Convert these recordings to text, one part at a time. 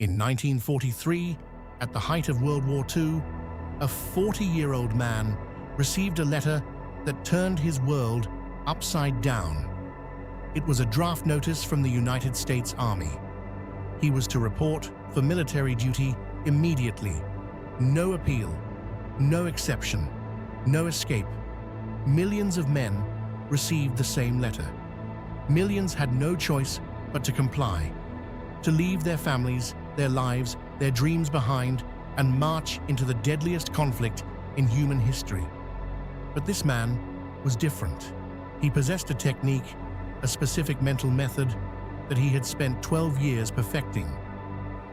In 1943, at the height of World War II, a 40-year-old man received a letter that turned his world upside down. It was a draft notice from the United States Army. He was to report for military duty immediately. No appeal, no exception, no escape. Millions of men received the same letter. Millions had no choice but to comply, to leave their families, their lives, their dreams behind, and march into the deadliest conflict in human history. But this man was different. He possessed a technique, a specific mental method that he had spent 12 years perfecting.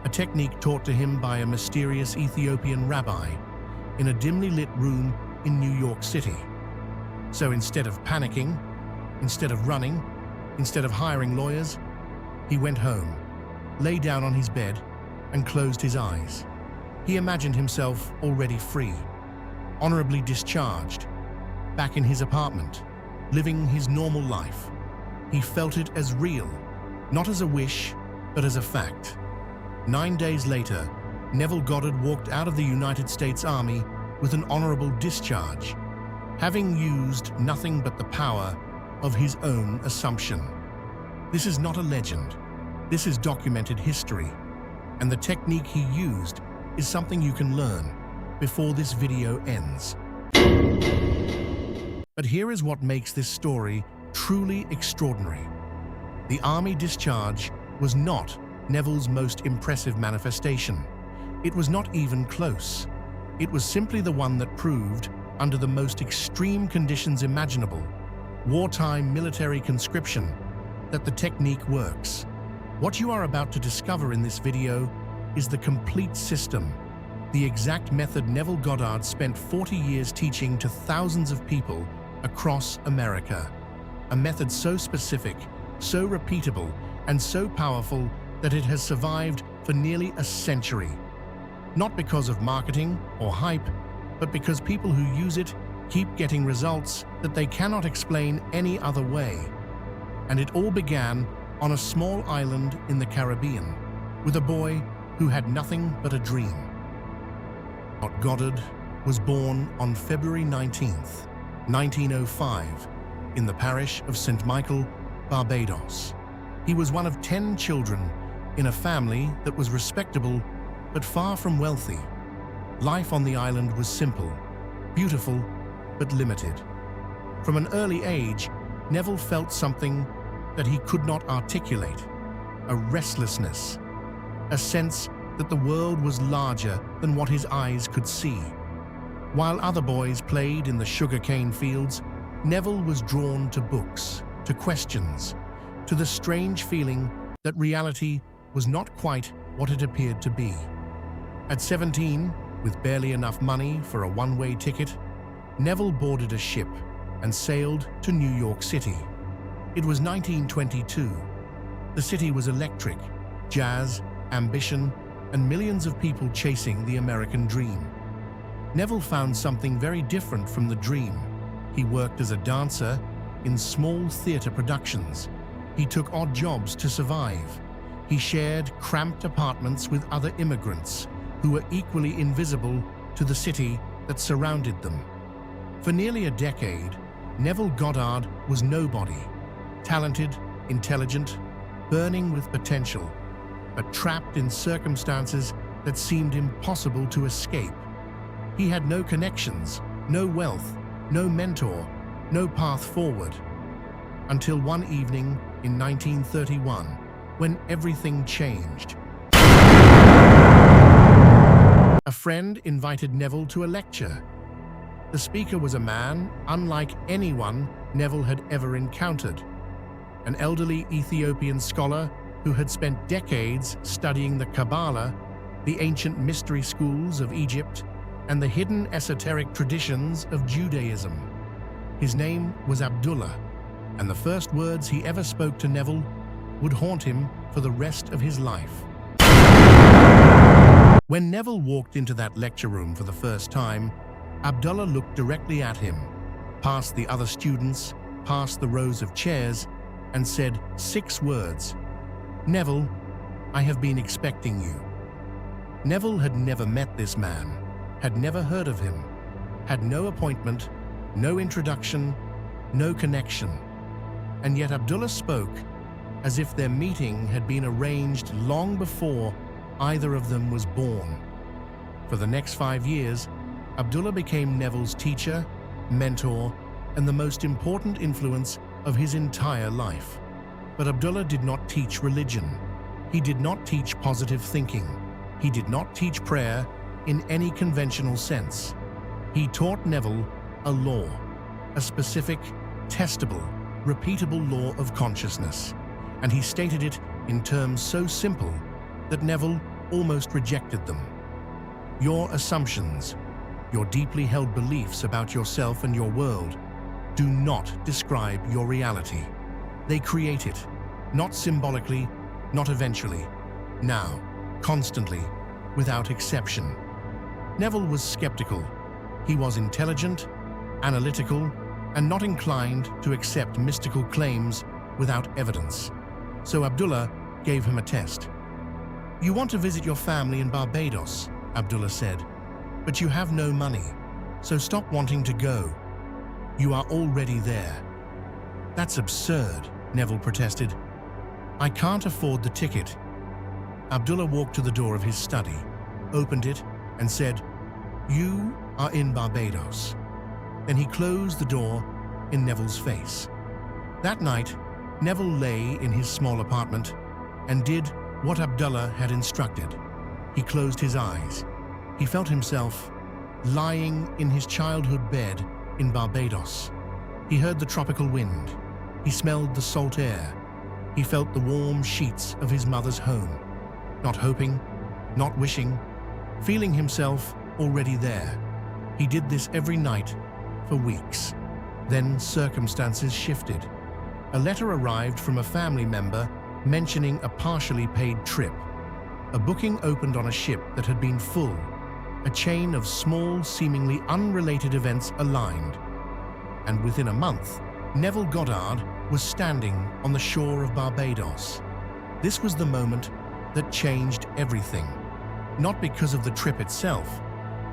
A technique taught to him by a mysterious Ethiopian rabbi in a dimly lit room in New York City. So instead of panicking, instead of running, instead of hiring lawyers, he went home, lay down on his bed, and closed his eyes. He imagined himself already free, honorably discharged, back in his apartment, living his normal life. He felt it as real, not as a wish, but as a fact. 9 days later, Neville Goddard walked out of the United States Army with an honorable discharge, having used nothing but the power of his own assumption. This is not a legend. This is documented history, and the technique he used is something you can learn before this video ends. But here is what makes this story truly extraordinary. The Army discharge was not Neville's most impressive manifestation. It was not even close. It was simply the one that proved, under the most extreme conditions imaginable, wartime military conscription, that the technique works. What you are about to discover in this video is the complete system, the exact method Neville Goddard spent 40 years teaching to thousands of people across America. A method so specific, so repeatable, and so powerful that it has survived for nearly a century. Not because of marketing or hype, but because people who use it keep getting results that they cannot explain any other way. And it all began on a small island in the Caribbean, with a boy who had nothing but a dream. Goddard was born on February 19th, 1905, in the parish of St. Michael, Barbados. He was one of 10 children in a family that was respectable but far from wealthy. Life on the island was simple, beautiful, but limited. From an early age, Neville felt something that he could not articulate, a restlessness, a sense that the world was larger than what his eyes could see. While other boys played in the sugarcane fields, Neville was drawn to books, to questions, to the strange feeling that reality was not quite what it appeared to be. At 17, with barely enough money for a one-way ticket, Neville boarded a ship and sailed to New York City. It was 1922. The city was electric, jazz, ambition, and millions of people chasing the American dream. Neville found something very different from the dream. He worked as a dancer in small theater productions. He took odd jobs to survive. He shared cramped apartments with other immigrants who were equally invisible to the city that surrounded them. For nearly a decade, Neville Goddard was nobody. Talented, intelligent, burning with potential, but trapped in circumstances that seemed impossible to escape. He had no connections, no wealth, no mentor, no path forward. Until one evening in 1931, when everything changed. A friend invited Neville to a lecture. The speaker was a man unlike anyone Neville had ever encountered. An elderly Ethiopian scholar who had spent decades studying the Kabbalah, the ancient mystery schools of Egypt, and the hidden esoteric traditions of Judaism. His name was Abdullah, and the first words he ever spoke to Neville would haunt him for the rest of his life. When Neville walked into that lecture room for the first time, Abdullah looked directly at him, past the other students, past the rows of chairs, and said 6 words. "Neville, I have been expecting you." Neville had never met this man, had never heard of him, had no appointment, no introduction, no connection. And yet Abdullah spoke as if their meeting had been arranged long before either of them was born. For the next 5 years, Abdullah became Neville's teacher, mentor, and the most important influence of his entire life. But Abdullah did not teach religion. He did not teach positive thinking. He did not teach prayer in any conventional sense. He taught Neville a law, a specific, testable, repeatable law of consciousness, and he stated it in terms so simple that Neville almost rejected them. Your assumptions, your deeply held beliefs about yourself and your world, do not describe your reality. They create it, not symbolically, not eventually, now, constantly, without exception. Neville was skeptical. He was intelligent, analytical, and not inclined to accept mystical claims without evidence. So Abdullah gave him a test. "You want to visit your family in Barbados," Abdullah said, "but you have no money, so stop wanting to go. You are already there." "That's absurd," Neville protested. "I can't afford the ticket." Abdullah walked to the door of his study, opened it, and said, "You are in Barbados." Then he closed the door in Neville's face. That night, Neville lay in his small apartment and did what Abdullah had instructed. He closed his eyes. He felt himself lying in his childhood bed in Barbados. He heard the tropical wind. He smelled the salt air. He felt the warm sheets of his mother's home. Not hoping, not wishing, feeling himself already there. He did this every night for weeks. Then circumstances shifted. A letter arrived from a family member mentioning a partially paid trip. A booking opened on a ship that had been full. A chain of small, seemingly unrelated events aligned. And within a month, Neville Goddard was standing on the shore of Barbados. This was the moment that changed everything. Not because of the trip itself,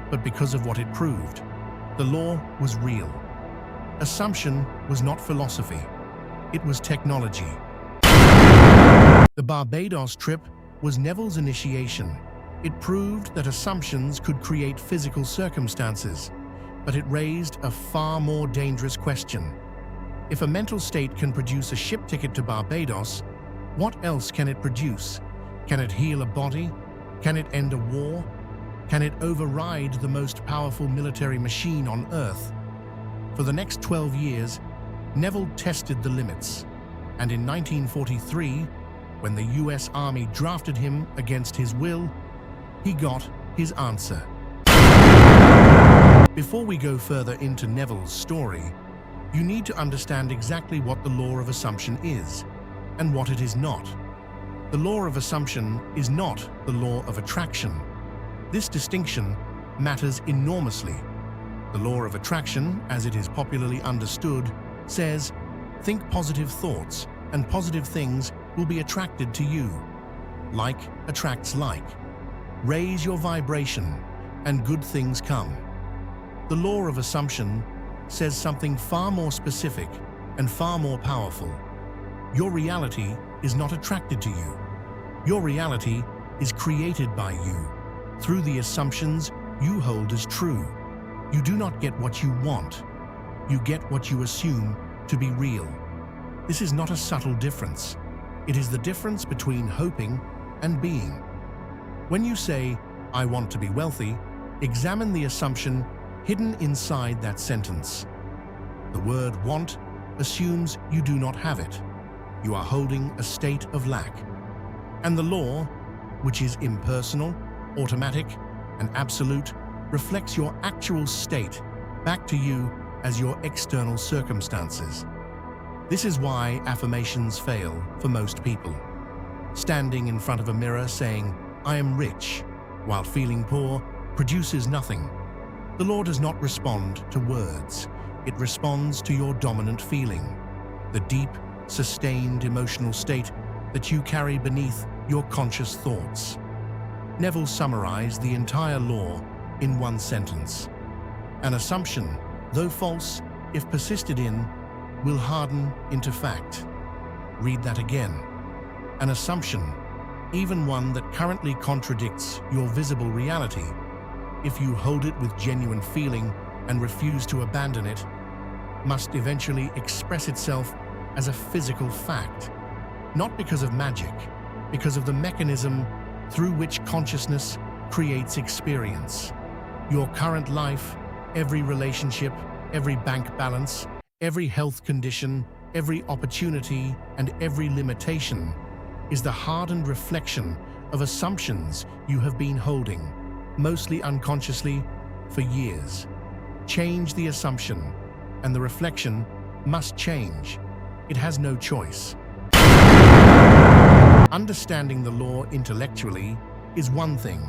but because of what it proved. The law was real. Assumption was not philosophy. It was technology. The Barbados trip was Neville's initiation. It proved that assumptions could create physical circumstances, but it raised a far more dangerous question. If a mental state can produce a ship ticket to Barbados, what else can it produce? Can it heal a body? Can it end a war? Can it override the most powerful military machine on Earth? For the next 12 years, Neville tested the limits, and in 1943, when the US Army drafted him against his will, he got his answer. Before we go further into Neville's story, you need to understand exactly what the law of assumption is and what it is not. The law of assumption is not the law of attraction. This distinction matters enormously. The law of attraction, as it is popularly understood, says, think positive thoughts and positive things will be attracted to you. Like attracts like. Raise your vibration and good things come. The law of assumption says something far more specific and far more powerful. Your reality is not attracted to you. Your reality is created by you through the assumptions you hold as true. You do not get what you want. You get what you assume to be real. This is not a subtle difference. It is the difference between hoping and being. When you say, "I want to be wealthy," examine the assumption hidden inside that sentence. The word "want" assumes you do not have it. You are holding a state of lack. And the law, which is impersonal, automatic, and absolute, reflects your actual state back to you as your external circumstances. This is why affirmations fail for most people. Standing in front of a mirror saying, "I am rich," while feeling poor, produces nothing. The law does not respond to words. It responds to your dominant feeling, the deep, sustained emotional state that you carry beneath your conscious thoughts. Neville summarized the entire law in one sentence. An assumption, though false, if persisted in, will harden into fact. Read that again. An assumption, even one that currently contradicts your visible reality, if you hold it with genuine feeling and refuse to abandon it, must eventually express itself as a physical fact, not because of magic, because of the mechanism through which consciousness creates experience. Your current life, every relationship, every bank balance, every health condition, every opportunity, and every limitation is the hardened reflection of assumptions you have been holding, mostly unconsciously, for years. Change the assumption, and the reflection must change. It has no choice. Understanding the law intellectually is one thing,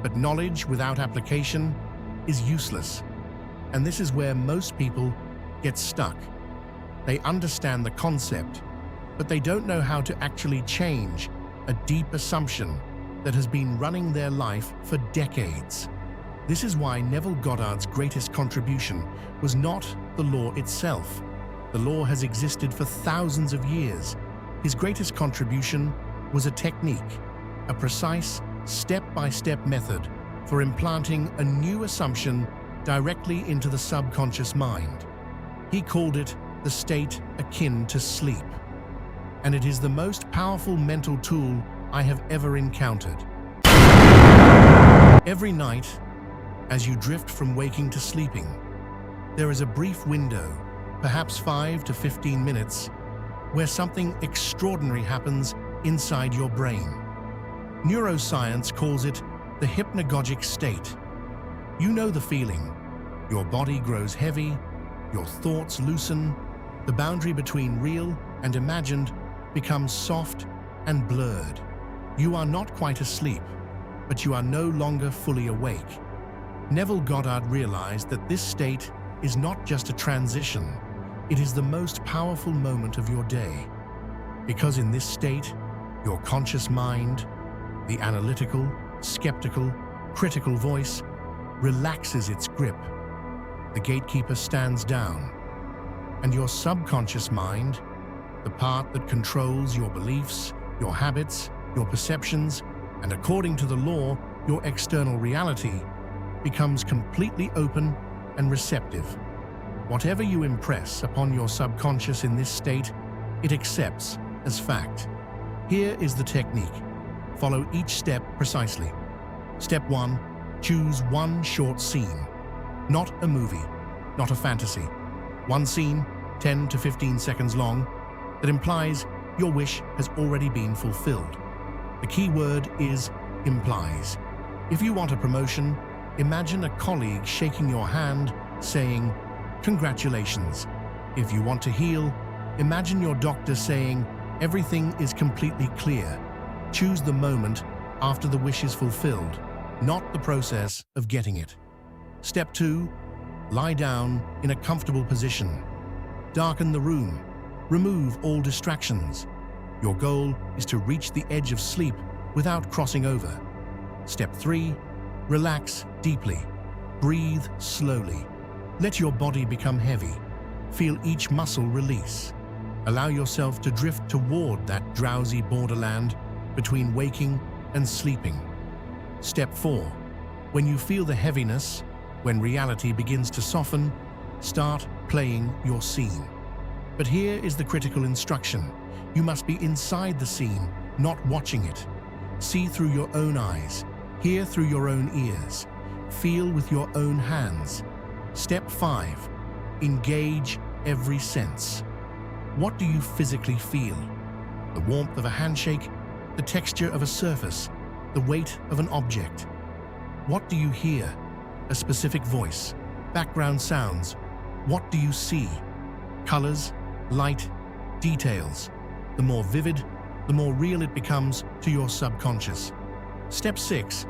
but knowledge without application is useless. And this is where most people get stuck. They understand the concept, but they don't know how to actually change a deep assumption that has been running their life for decades. This is why Neville Goddard's greatest contribution was not the law itself. The law has existed for thousands of years. His greatest contribution was a technique, a precise, step-by-step method for implanting a new assumption directly into the subconscious mind. He called it the state akin to sleep. And it is the most powerful mental tool I have ever encountered. Every night, as you drift from waking to sleeping, there is a brief window, perhaps 5 to 15 minutes, where something extraordinary happens inside your brain. Neuroscience calls it the hypnagogic state. You know the feeling. Your body grows heavy, your thoughts loosen, the boundary between real and imagined becomes soft and blurred. You are not quite asleep, but you are no longer fully awake. Neville Goddard realized that this state is not just a transition, it is the most powerful moment of your day. Because in this state, your conscious mind, the analytical, skeptical, critical voice, relaxes its grip. The gatekeeper stands down, and your subconscious mind, the part that controls your beliefs, your habits, your perceptions, and according to the law, your external reality, becomes completely open and receptive. Whatever you impress upon your subconscious in this state, it accepts as fact. Here is the technique. Follow each step precisely. Step 1. Choose one short scene. Not a movie, not a fantasy. One scene, 10 to 15 seconds long, that implies your wish has already been fulfilled. The key word is implies. If you want a promotion, imagine a colleague shaking your hand, saying, "Congratulations." If you want to heal, imagine your doctor saying, "Everything is completely clear." Choose the moment after the wish is fulfilled, not the process of getting it. Step 2. Lie down in a comfortable position. Darken the room. Remove all distractions. Your goal is to reach the edge of sleep without crossing over. Step 3. Relax deeply. Breathe slowly. Let your body become heavy. Feel each muscle release. Allow yourself to drift toward that drowsy borderland between waking and sleeping. Step 4. When you feel the heaviness, when reality begins to soften, start playing your scene. But here is the critical instruction. You must be inside the scene, not watching it. See through your own eyes, hear through your own ears, feel with your own hands. Step 5. Engage every sense. What do you physically feel? The warmth of a handshake, the texture of a surface, the weight of an object. What do you hear? A specific voice, background sounds. What do you see? Colors, light, details. The more vivid, the more real it becomes to your subconscious. Step 6,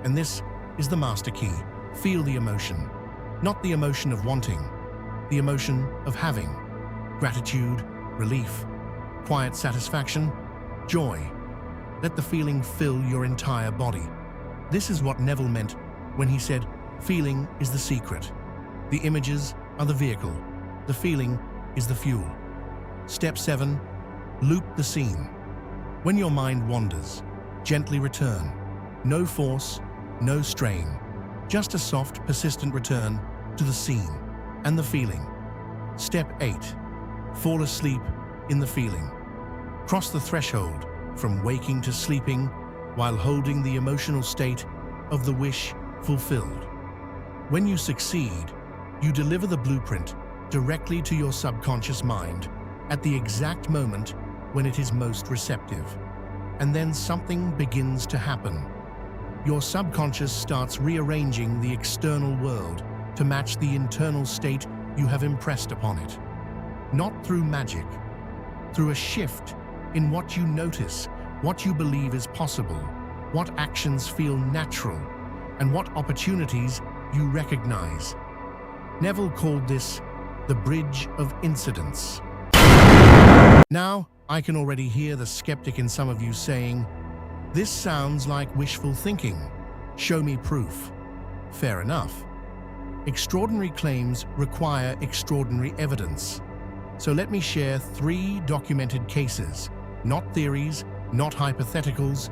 and this is the master key. Feel the emotion. Not the emotion of wanting, the emotion of having. Gratitude, relief, quiet satisfaction, joy. Let the feeling fill your entire body. This is what Neville meant when he said, "Feeling is the secret. The images are the vehicle. The feeling is the fuel." Step 7. Loop the scene. When your mind wanders, gently return. No force, no strain. Just a soft, persistent return to the scene and the feeling. Step 8. Fall asleep in the feeling. Cross the threshold from waking to sleeping while holding the emotional state of the wish fulfilled. When you succeed, you deliver the blueprint directly to your subconscious mind at the exact moment when it is most receptive. And then something begins to happen. Your subconscious starts rearranging the external world to match the internal state you have impressed upon it. Not through magic, through a shift in what you notice, what you believe is possible, what actions feel natural, and what opportunities you recognize. Neville called this the bridge of incidents. Now, I can already hear the skeptic in some of you saying, "This sounds like wishful thinking. Show me proof." Fair enough. Extraordinary claims require extraordinary evidence. So let me share 3 documented cases, not theories, not hypotheticals,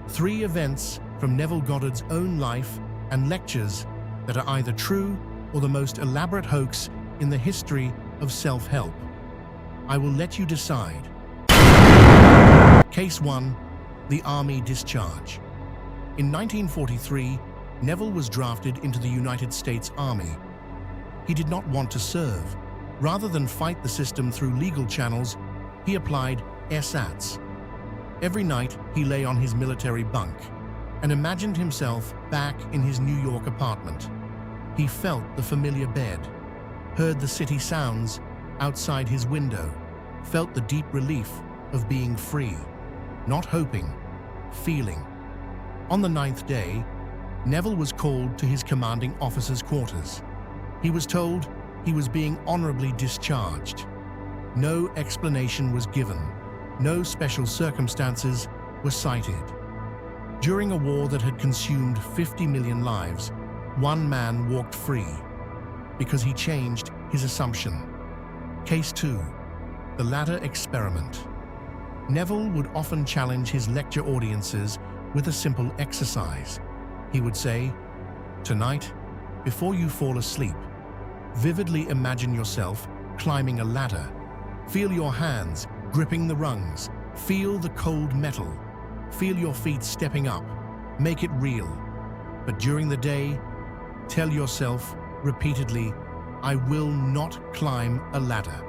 3 events from Neville Goddard's own life and lectures that are either true or the most elaborate hoax in the history of self-help. I will let you decide. Case 1. The Army Discharge. In 1943, Neville was drafted into the United States Army. He did not want to serve. Rather than fight the system through legal channels, he applied ersatz. Every night, he lay on his military bunk and imagined himself back in his New York apartment. He felt the familiar bed, heard the city sounds outside his window, felt the deep relief of being free, not hoping, feeling. On the 9th day, Neville was called to his commanding officer's quarters. He was told he was being honorably discharged. No explanation was given. No special circumstances were cited. During a war that had consumed 50 million lives, one man walked free because he changed his assumption. Case 2. The ladder experiment. Neville would often challenge his lecture audiences with a simple exercise. He would say, "Tonight, before you fall asleep, vividly imagine yourself climbing a ladder. Feel your hands gripping the rungs. Feel the cold metal. Feel your feet stepping up. Make it real. But during the day, tell yourself repeatedly, 'I will not climb a ladder.'"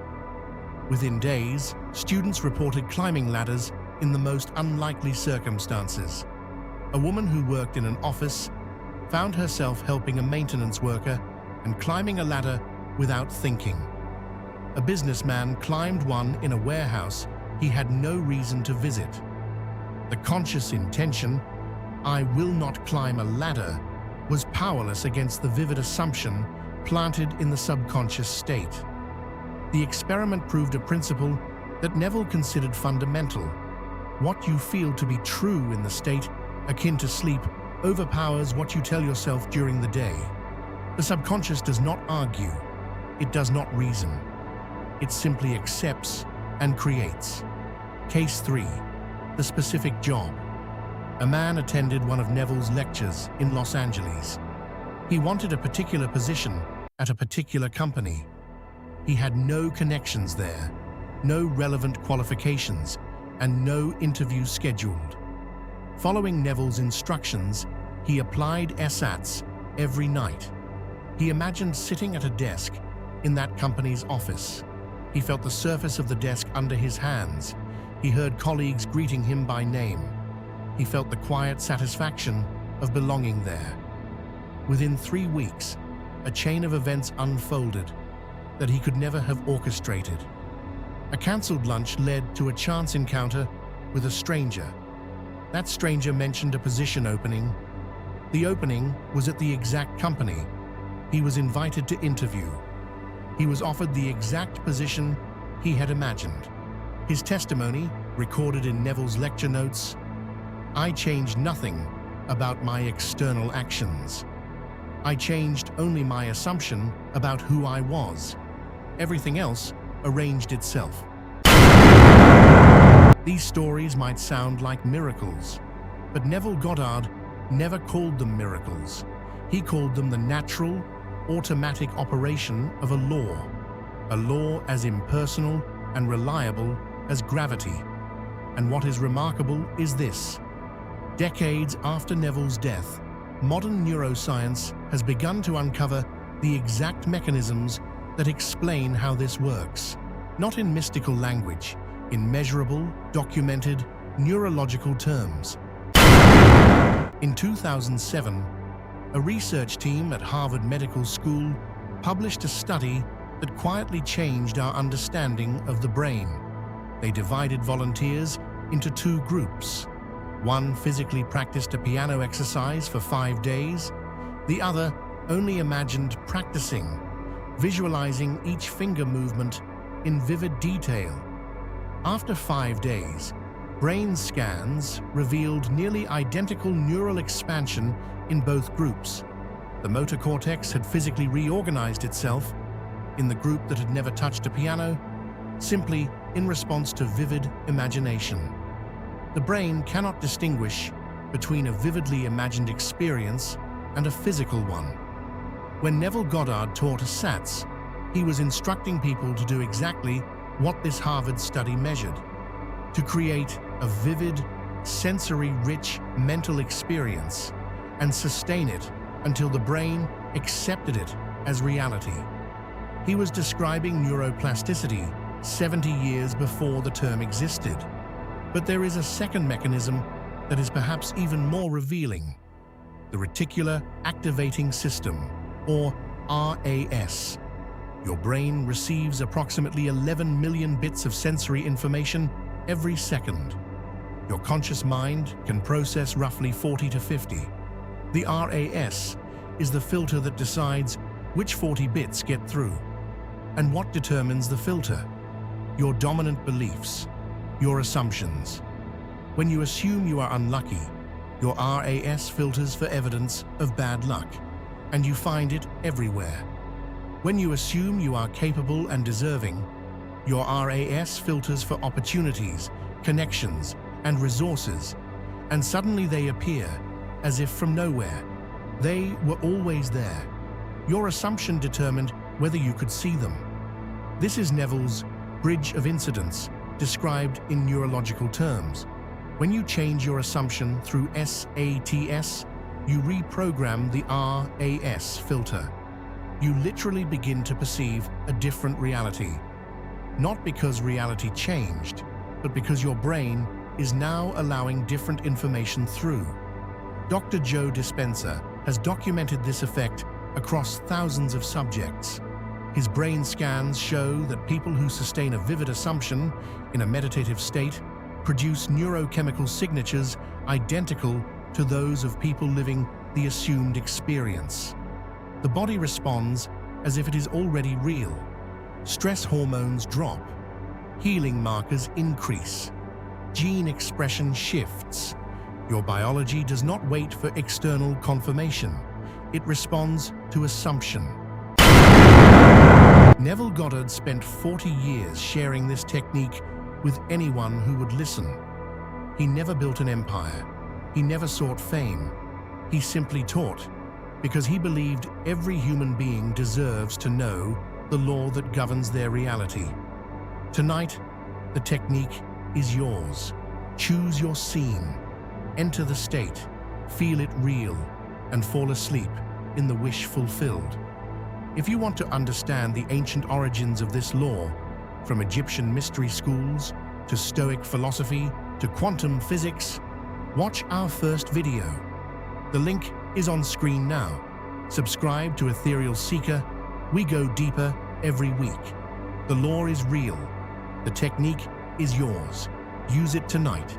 Within days, students reported climbing ladders in the most unlikely circumstances. A woman who worked in an office found herself helping a maintenance worker and climbing a ladder without thinking. A businessman climbed one in a warehouse he had no reason to visit. The conscious intention, "I will not climb a ladder," was powerless against the vivid assumption planted in the subconscious state. The experiment proved a principle that Neville considered fundamental. What you feel to be true in the state, akin to sleep, overpowers what you tell yourself during the day. The subconscious does not argue. It does not reason. It simply accepts and creates. Case 3. The specific job. A man attended one of Neville's lectures in Los Angeles. He wanted a particular position at a particular company. He had no connections there, no relevant qualifications, and no interviews scheduled. Following Neville's instructions, he applied ersatz every night. He imagined sitting at a desk in that company's office. He felt the surface of the desk under his hands. He heard colleagues greeting him by name. He felt the quiet satisfaction of belonging there. Within 3 weeks, a chain of events unfolded that he could never have orchestrated. A cancelled lunch led to a chance encounter with a stranger. That stranger mentioned a position opening. The opening was at the exact company he was invited to interview. He was offered the exact position he had imagined. His testimony, recorded in Neville's lecture notes, "I changed nothing about my external actions. I changed only my assumption about who I was. Everything else arranged itself. These stories might sound like miracles, but Neville Goddard never called them miracles. He called them the natural, automatic operation of a law as impersonal and reliable as gravity. And what is remarkable is this. Decades after Neville's death, modern neuroscience has begun to uncover the exact mechanisms that explain how this works, not in mystical language, in measurable, documented, neurological terms. In 2007, a research team at Harvard Medical School published a study that quietly changed our understanding of the brain. They divided volunteers into two groups. One physically practiced a piano exercise for 5 days. The other only imagined practicing, visualizing each finger movement in vivid detail. After 5 days, brain scans revealed nearly identical neural expansion in both groups. The motor cortex had physically reorganized itself in the group that had never touched a piano, simply in response to vivid imagination. The brain cannot distinguish between a vividly imagined experience and a physical one. When Neville Goddard taught a SATs, he was instructing people to do exactly what this Harvard study measured: to create a vivid, sensory-rich mental experience and sustain it until the brain accepted it as reality. He was describing neuroplasticity 70 years before the term existed. But there is a second mechanism that is perhaps even more revealing: the reticular activating system, or RAS. Your brain receives approximately 11 million bits of sensory information every second. Your conscious mind can process roughly 40 to 50. The RAS is the filter that decides which 40 bits get through. And what determines the filter? Your dominant beliefs, your assumptions. When you assume you are unlucky, your RAS filters for evidence of bad luck, and you find it everywhere. When you assume you are capable and deserving, your RAS filters for opportunities, connections, and resources, and suddenly they appear, as if from nowhere. They were always there. Your assumption determined whether you could see them. This is Neville's bridge of incidents, described in neurological terms. When you change your assumption through SATs, you reprogram the RAS filter. You literally begin to perceive a different reality. Not because reality changed, but because your brain is now allowing different information through. Dr. Joe Dispenza has documented this effect across thousands of subjects. His brain scans show that people who sustain a vivid assumption in a meditative state produce neurochemical signatures identical to those of people living the assumed experience. The body responds as if it is already real. Stress hormones drop. Healing markers increase. Gene expression shifts. Your biology does not wait for external confirmation. It responds to assumption. Neville Goddard spent 40 years sharing this technique with anyone who would listen. He never built an empire. He never sought fame. He simply taught, because he believed every human being deserves to know the law that governs their reality. Tonight, the technique is yours. Choose your scene. Enter the state, feel it real, and fall asleep in the wish fulfilled. If you want to understand the ancient origins of this law, from Egyptian mystery schools to Stoic philosophy to quantum physics, watch our first video. The link is on screen now. Subscribe to Ethereal Seeker. We go deeper every week. The law is real. The technique is yours. Use it tonight.